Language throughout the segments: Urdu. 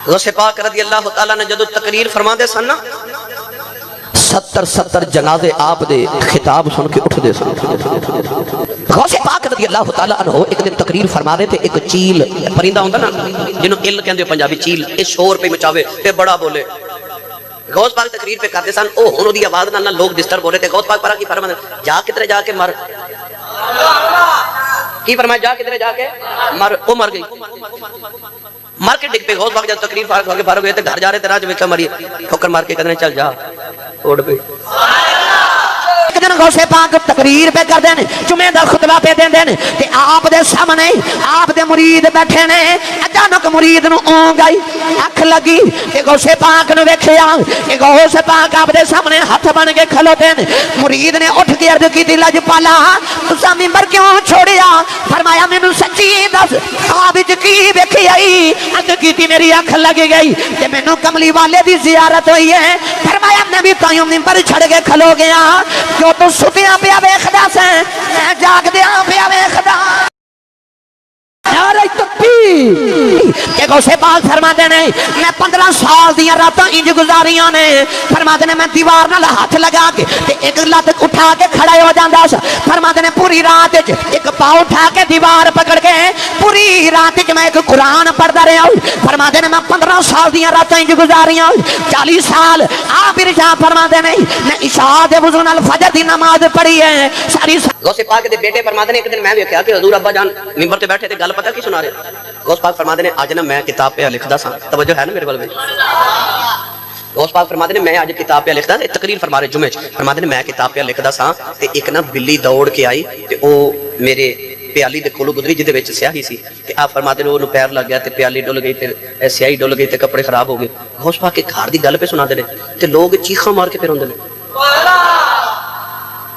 غوث پاک رضی اللہ تعالیٰ نے جدو تقریر فرما دے سن نا 70 جنازے آپ دے خطاب سن کے اٹھ دے سن۔ غوث پاک رضی اللہ تعالیٰ عنہ ایک دن تقریر فرما دے تھے، ایک چیل پرندہ ہوندہ نا جنہوں علم کہندے پنجابی، چیل اس شور پہ مچاوے تے بڑا بولے۔ غوث پاک تقریر پہ کرتے سن، او ہونو دی آواز نہ لوگ ڈسٹرب ہو رہے تھے۔ غوث پاک پرا کی فرمانے جا کتنے جا کے مر، کی فرمایا جا کتنے جا کے مر، وہ مر گئی، مر کے ڈگ پہ۔ غوث پاک جب تقریر فارغ ہوئے تھے گھر جا رہے تھے، راج میں کیا مری ٹھوکر مار کے کہنے چل جا اوڑ پہ۔ ایک دن غوث پاک تقریر پہ کر دینے، جمعہ دا خطبہ پہ دین دینے تے آپ دے سامنے آپ دے مرید بیٹھے نے۔ اچانک مرید نو اونگ آئی، اکھ لگی تے غوث پاک نو ویکھیا کہ غوث پاک آپ دے سامنے ہاتھ بن کے کھلو دین۔ مرید نے اٹھ کے عرض کی لج پالا تساں ممبر کیوں چھوڑیا؟ فرمایا مینوں سچی دس خواب وچ کی ویکھی آئی؟ عرض کیتی میری اکھ لگ گئی تے مینوں کملی والے دی زیارت ہوئی ہے۔ فرمایا میں بھی تائیوں ممبر چھڑ کے کھلو گیا، جو تو ستیاں پیا ویکھدا سیں میں جاگدیاں پیا ویکھدا۔ نعرہ تکبیر کہ غوث پاک فرماتے ہیں میں 15 سال دیاں راتاں انج گزاریاں نے۔ فرماتے ہیں میں دیوار نال ہاتھ لگا کے تے ایک لت اٹھا کے کھڑا ہو جاندا سا۔ فرماتے ہیں پوری رات ایک پاؤں اٹھا کے دیوار پکڑ کے پوری رات میں ایک قرآن پڑھدا رہا ہوں۔ فرماتے ہیں میں 15 سال دیاں راتاں انج گزاریاں، 40 سال آپ ارشاد فرماتے ہیں میں عشاء دے وضو نال فجر دی نماز پڑھی ہے ساری۔ غوث پاک دے بیٹے فرماتے ہیں ایک دن میں ویکھیا کہ حضور ابا جان منبر تے بیٹھے تے گل پتہ کی سنا رہے۔ غوث پاک فرماتے ہیں آج نا میں کتاب پہ لکھدا سا، توجہ ہے نا میرے بل میں؟ غوث پاک فرماتے ہیں میں آج کتاب پہ لکھدا، تقریر فرما رہے جمعے فرماتے ہیں میں کتاب پہ لکھدا سا تے ایک نا بلی دوڑ کے آئی تے او میرے پیالی دے کولوں گزری جدے وچ سیاہی سی تے آپ فرماتے ہیں اونوں پیر لگ گیا تے پیالی ڈل گئی تے سیاہی ڈل گئی تے کپڑے خراب ہو گئے۔ غوث پاک کے گھر دی گل پہ سنا دے تے لوگ چیخاں مار کے پھر ہوندے نے۔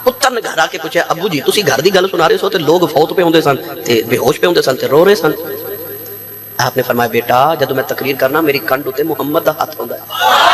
پتر نے گھر آ کے پوچھا ابو جی تسی گھر دی گل سنا رہے سو تے لوگ فوت پہ ہوندے سن تے بے ہوش پہ ہوندے سن تے رو رہے سن۔ آپ نے فرمایا بیٹا جدوں میں تقریر کرنا میری کنڈ تے محمد دا ہاتھ ہوندا ہے۔